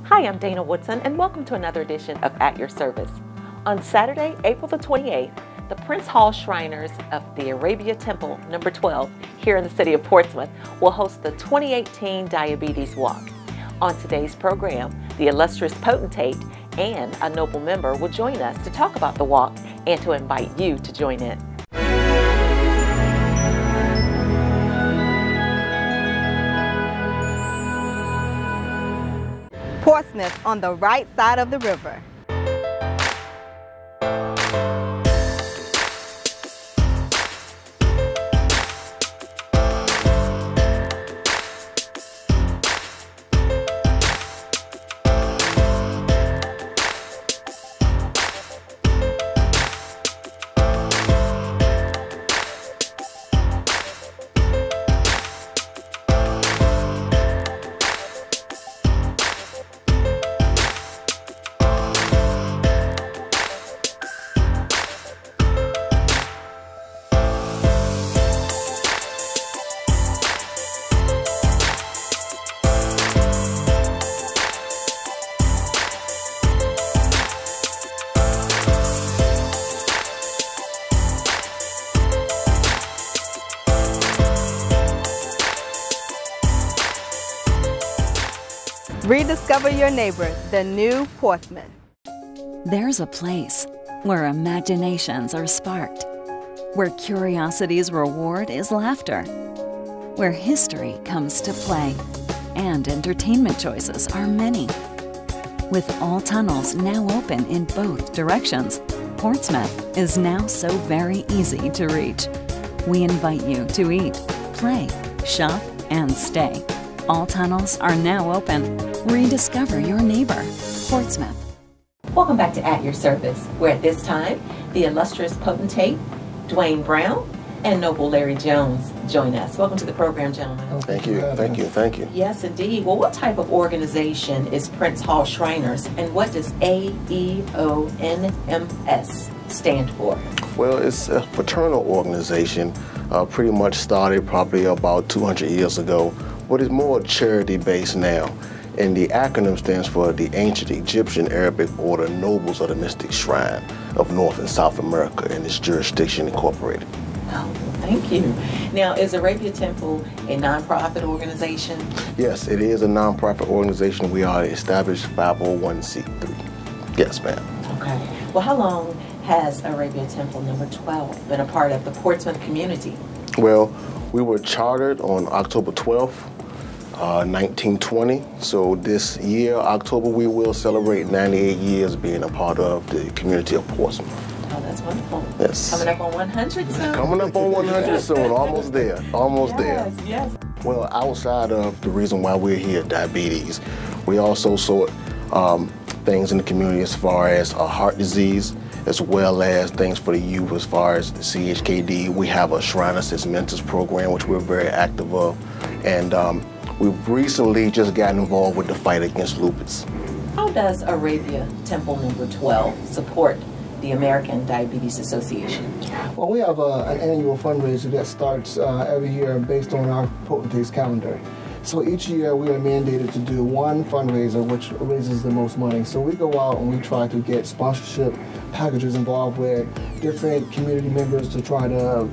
Hi, I'm Dana Woodson, and welcome to another edition of At Your Service. On Saturday, April the 28th, the Prince Hall Shriners of the Arabia Temple, number 12, here in the city of Portsmouth, will host the 2018 Diabetes Walk. On today's program, the illustrious potentate and a noble member will join us to talk about the walk and to invite you to join in. Portsmouth on the right side of the river. Rediscover your neighbor, the new Portsmouth. There's a place where imaginations are sparked, where curiosity's reward is laughter, where history comes to play, and entertainment choices are many. With all tunnels now open in both directions, Portsmouth is now so very easy to reach. We invite you to eat, play, shop, and stay. All tunnels are now open. Rediscover your neighbor, Portsmouth. Welcome back to At Your Service, where at this time, the illustrious potentate, Dwayne Brown, and noble Larry Jones join us. Welcome to the program, gentlemen. Thank you, thank you, thank you. Yes, indeed. Well, what type of organization is Prince Hall Shriners, and what does AEONMS stand for? Well, it's a fraternal organization, pretty much started probably about 200 years ago, but it's more charity-based now. And the acronym stands for the Ancient Egyptian Arabic Order Nobles of the Mystic Shrine of North and South America and its jurisdiction incorporated. Oh, thank you. Now, is Arabia Temple a nonprofit organization? Yes, it is a nonprofit organization. We are an established 501c3. Yes, ma'am. Okay. Well, how long has Arabia Temple number 12 been a part of the Portsmouth community? Well, we were chartered on October 12th. 1920. So this year, October, we will celebrate 98 years being a part of the community of Portsmouth. Oh, that's wonderful. Yes. Coming up on 100 soon. Coming up on 100 soon. Almost there. Almost there. Yes. Well, outside of the reason why we're here, diabetes, we also sort things in the community as far as heart disease, as well as things for the youth as far as the CHKD. We have a Shrine Assist Mentors program, which we're very active of. And we've recently just gotten involved with the fight against lupus. How does Arabia Temple number 12 support the American Diabetes Association? Well, we have an annual fundraiser that starts every year based on our potentate's calendar. So each year we are mandated to do one fundraiser which raises the most money. So we go out and we try to get sponsorship packages involved with different community members to try to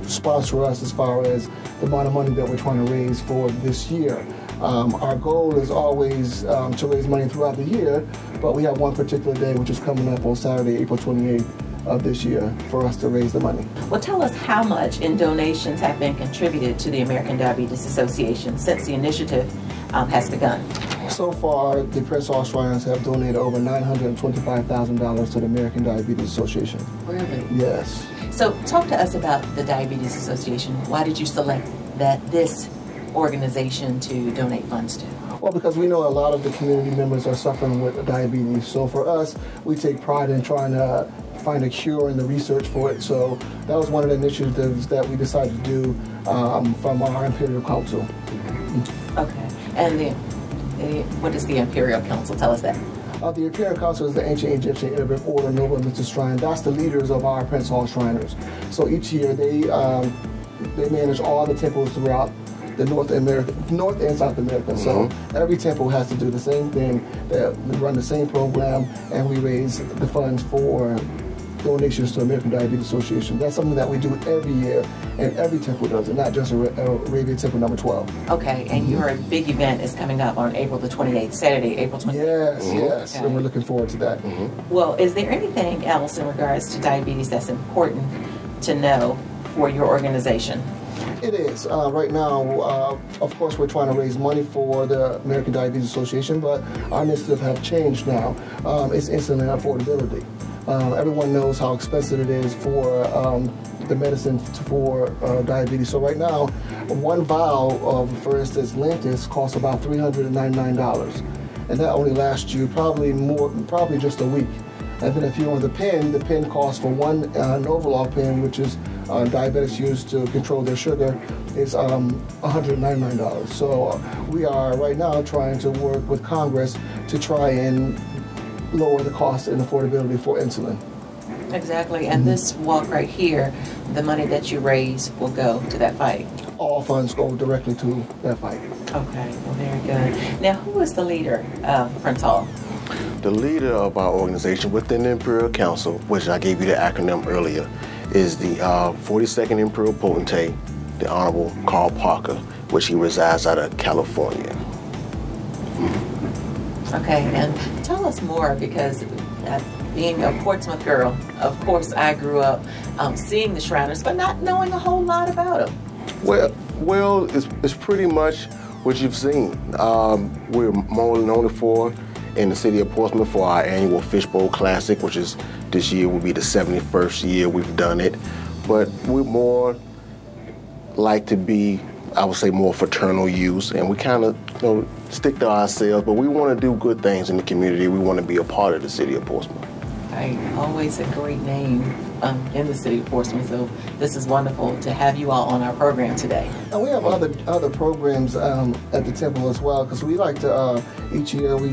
sponsor us as far as the amount of money that we're trying to raise for this year. Our goal is always to raise money throughout the year, but we have one particular day which is coming up on Saturday, April 28th of this year for us to raise the money. Well, tell us how much in donations have been contributed to the American Diabetes Association since the initiative has begun. So far, the Prince Hall Shriners have donated over $925,000 to the American Diabetes Association. Really? Yes. So talk to us about the Diabetes Association. Why did you select this organization to donate funds to? Well, because we know a lot of the community members are suffering with diabetes. So for us, we take pride in trying to find a cure and the research for it. So that was one of the initiatives that we decided to do from our Imperial Council. Okay. And what is the Imperial Council? Tell us that. The Imperial Council is the Ancient Egyptian Arabic Order Noble of the Mystic Shrine. That's the leaders of our Prince Hall Shriners. So each year they manage all the temples throughout the North and South America. So every temple has to do the same thing. We run the same program, and we raise the funds for donations to American Diabetes Association. That's something that we do every year, and every temple does it, not just Arabia Temple number 12. Okay, and your big event is coming up on April the 28th, Saturday, April 28th. Yes, Okay. and we're looking forward to that. Well, is there anything else in regards to diabetes that's important to know for your organization? It is. Right now, of course, we're trying to raise money for the American Diabetes Association, but our initiative have changed now. It's insulin affordability. Everyone knows how expensive it is for the medicine for diabetes. So right now, one vial of, for instance, Lantus costs about $399, and that only lasts you probably just a week. And then if you want the pen costs for one Novolog pen, which is diabetics use to control their sugar, is $199. So we are right now trying to work with Congress to try and lower the cost and affordability for insulin. Exactly, and this walk right here, the money that you raise will go to that fight. All funds go directly to that fight. Okay, well, very good. Now, who is the leader of Prince Hall? The leader of our organization within the Imperial Council, which I gave you the acronym earlier, is the 42nd Imperial Potentate, the Honorable Carl Parker, which he resides out of California. Okay, and tell us more, because being a Portsmouth girl, of course I grew up seeing the Shriners, but not knowing a whole lot about them. Well, it's pretty much what you've seen. We're more known for in the city of Portsmouth for our annual Fishbowl Classic, which is this year will be the 71st year we've done it. But we're more like to be, I would say, more fraternal use, and we kind of stick to ourselves, but we want to do good things in the community. We want to be a part of the city of Portsmouth. Right, always a great name in the city of Portsmouth, so this is wonderful to have you all on our program today. And we have other programs at the temple as well, because we like to, each year we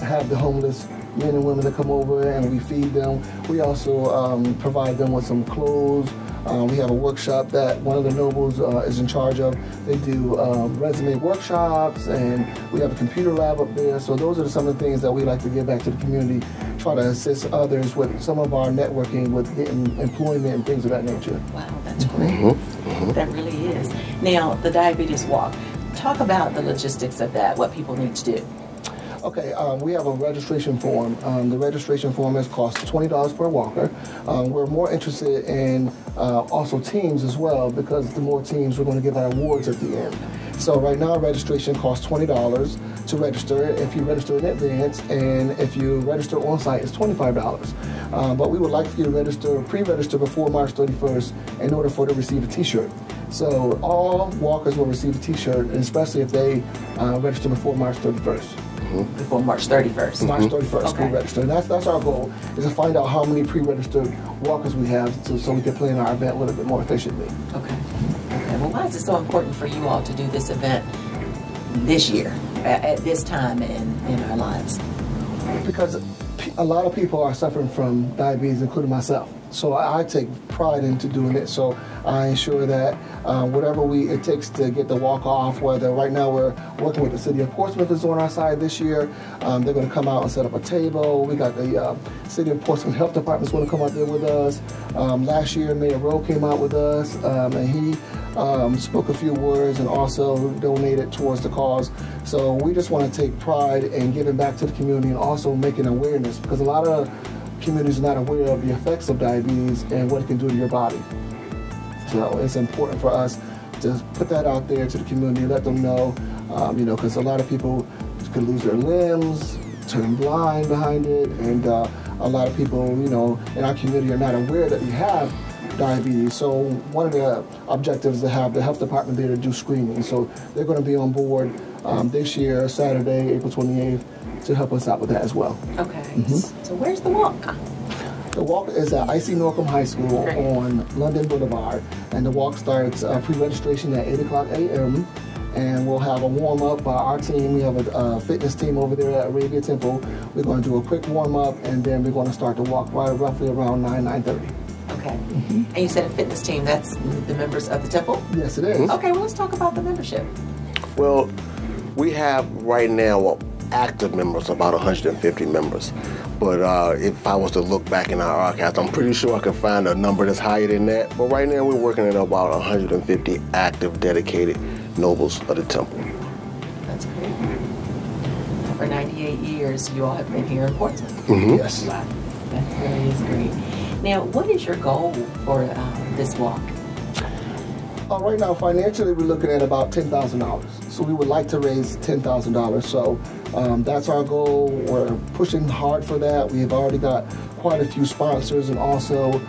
have the homeless men and women that come over and we feed them. We also provide them with some clothes. We have a workshop that one of the nobles is in charge of. They do resume workshops, and we have a computer lab up there. So those are some of the things that we like to give back to the community, try to assist others with some of our networking with getting employment and things of that nature. Wow, that's great. That really is. Now, the Diabetes Walk. Talk about the logistics of that, what people need to do. Okay, we have a registration form. The registration form costs $20 per walker. We're more interested in also teams as well, because the more teams, we're going to give our awards at the end. So right now, registration costs $20 to register if you register in advance, and if you register on site, it's $25. But we would like for you to pre-register before March 31st in order for to receive a T-shirt. So all walkers will receive a T-shirt, and especially if they register before March 31st. Before March 31st. March 31st, Okay. pre-register. And that's our goal, is to find out how many pre-registered walkers we have so we can plan our event a little bit more efficiently. Okay. Okay. Well, why is it so important for you all to do this event this year, at this time in our lives? Because a lot of people are suffering from diabetes, including myself. So I take pride into doing it. So I ensure that whatever it takes to get the walk off, whether right now we're working with the city of Portsmouth is on our side this year. They're going to come out and set up a table. We got the city of Portsmouth Health Department is going to come out there with us. Last year, Mayor Rowe came out with us, and he spoke a few words and also donated towards the cause. So we just want to take pride in giving back to the community and also making awareness, because a lot of communities are not aware of the effects of diabetes and what it can do to your body. So it's important for us to put that out there to the community, let them know, because a lot of people could lose their limbs, turn blind behind it, and a lot of people, in our community are not aware that we have diabetes. So one of the objectives is to have the health department there to do screening. So they're going to be on board this year, Saturday, April 28th, to help us out with that as well. Okay. So where's the walk? The walk is at IC Norcom High School on London Boulevard, and the walk starts pre-registration at 8 o'clock a.m. and we'll have a warm-up by our team. We have a fitness team over there at Arabia Temple. We're going to do a quick warm-up, and then we're going to start the walk roughly around 9:30. Okay. And you said a fitness team, that's the members of the temple? Yes, it is. Okay, well, let's talk about the membership. Well, we have right now active members, about 150 members. But if I was to look back in our archives, I'm pretty sure I could find a number that's higher than that. But right now we're working at about 150 active, dedicated nobles of the temple. That's great. For 98 years, you all have been here in Portsmouth. Mm-hmm. Yes. Wow, that really is great. Now, what is your goal for this walk? Right now, financially, we're looking at about $10,000. So we would like to raise $10,000. So that's our goal. We're pushing hard for that. We've already got quite a few sponsors and also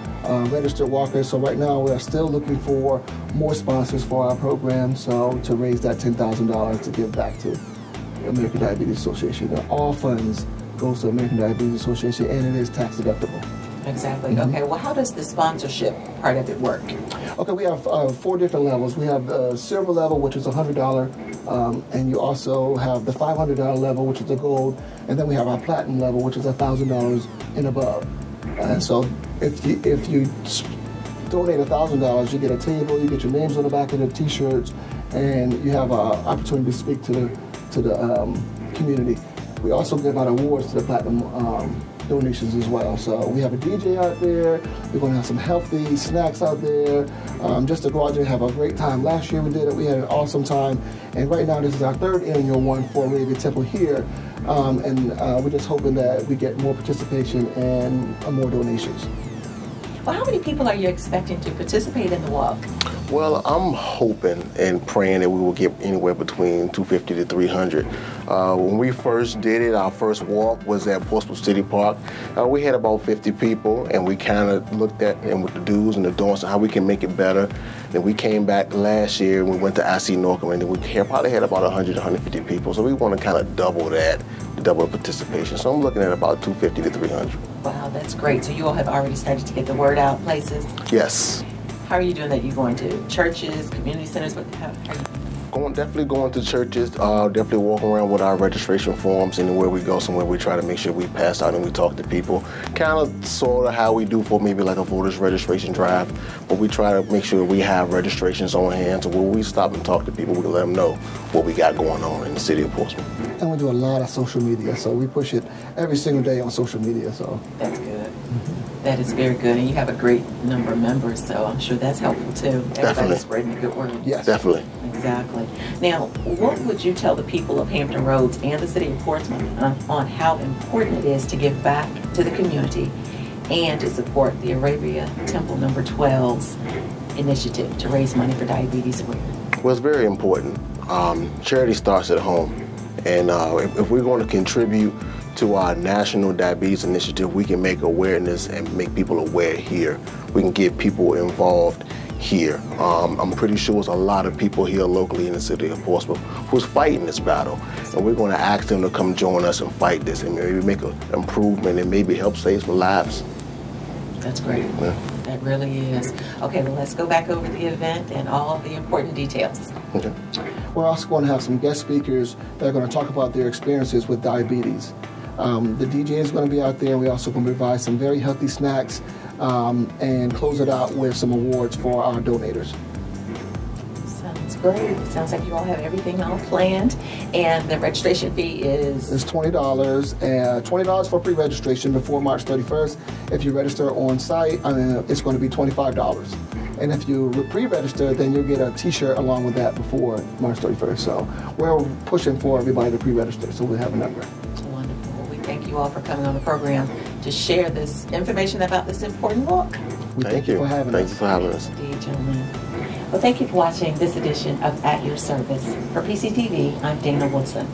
registered walkers. So right now, we're still looking for more sponsors for our program. So to raise that $10,000 to give back to the American Diabetes Association. And all funds goes to the American Diabetes Association, and it is tax deductible. Exactly. Okay, well, how does the sponsorship part of it work? Okay, we have 4 different levels. We have the silver level, which is $100, and you also have the $500 level, which is the gold, and then we have our platinum level, which is $1,000 and above. And so if you donate $1,000, you get a table, you get your names on the back of the T-shirts, and you have an opportunity to speak to the community. We also give out awards to the platinum donations as well. So we have a DJ out there. We're going to have some healthy snacks out there, just to go out there and have a great time. Last year we did it. We had an awesome time. And right now this is our 3rd annual one for Arabia Temple here. And we're just hoping that we get more participation and more donations. Well, how many people are you expecting to participate in the walk? Well, I'm hoping and praying that we will get anywhere between 250 to 300. When we first did it, our first walk was at Portsmouth City Park. We had about 50 people, and we kind of looked at and with the do's and the don'ts and how we can make it better. Then we came back last year and we went to IC Norcom, and then we probably had about 100 to 150 people. So we want to kind of double that, double the participation. So I'm looking at about 250 to 300. Wow, that's great. So you all have already started to get the word out places? Yes. How are you doing that? You going to churches, community centers? How are you? Definitely going to churches, definitely walking around with our registration forms. Anywhere we go somewhere, we try to make sure we pass out and we talk to people. Kind of sort of how we do for maybe like a voter's registration drive, but we try to make sure we have registrations on hand, so when we stop and talk to people, we can let them know what we got going on in the city of Portsmouth. And we do a lot of social media, so we push it every single day on social media. So that's good. That is very good, and you have a great number of members, so I'm sure that's helpful too. Everybody's spreading the good word. Yes, definitely. Exactly. Now, what would you tell the people of Hampton Roads and the city of Portsmouth on how important it is to give back to the community and to support the Arabia Temple number 12's initiative to raise money for diabetes awareness? Well, it's very important. Charity starts at home, and if we're going to contribute to our National Diabetes Initiative, we can make awareness and make people aware here. We can get people involved here. I'm pretty sure there's a lot of people here locally in the city of Portsmouth who's fighting this battle, and we're going to ask them to come join us and fight this and maybe make an improvement and maybe help save some lives. That's great. Yeah. That really is. Okay, well, let's go back over the event and all the important details. Okay. We're also going to have some guest speakers that are going to talk about their experiences with diabetes. The DJ is going to be out there. We're also going to provide some very healthy snacks and close it out with some awards for our donators. Sounds great. It sounds like you all have everything all planned. And the registration fee is? It's $20. $20 for pre-registration before March 31st. If you register on site, it's going to be $25. And if you pre-register, then you'll get a T-shirt along with that before March 31st. So we're pushing for everybody to pre-register, so we'll have a number. Wonderful. We thank you all for coming on the program to share this information about this important walk. Thank you for having us. Thank you for having us. Indeed, gentlemen. Well, thank you for watching this edition of At Your Service. For PCTV, I'm Dana Woodson.